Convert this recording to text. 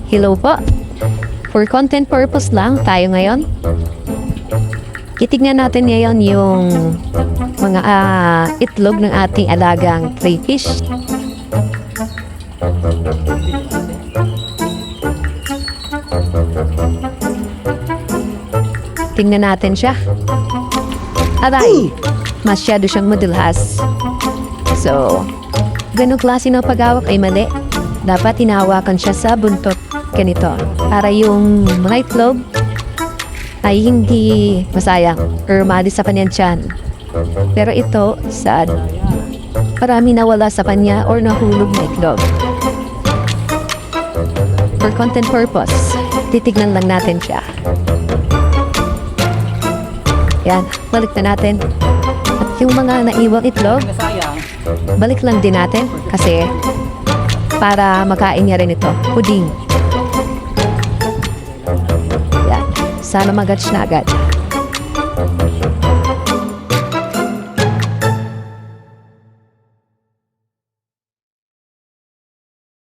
Hello po. For content purpose lang tayo ngayon. Titignan natin ngayon yung mga itlog ng ating alagang crayfish. Tingnan natin siya. Aray! Masyado siyang madulhas. So, ganong klase ng paghawak ay mali. Dapat hinahawakan siya sa buntot. Ganito. Para yung mga itlog ay hindi masayang or maalis sa kanyang tiyan. Pero ito, sad. Marami nawala sa kanya or nahulog na itlog. For content purpose, titignan lang natin siya. Yan, balik na natin. At yung mga naiwang itlog, balik lang din natin kasi para makain niya rin ito. Puding. Yan, sana mag-hatch na agad.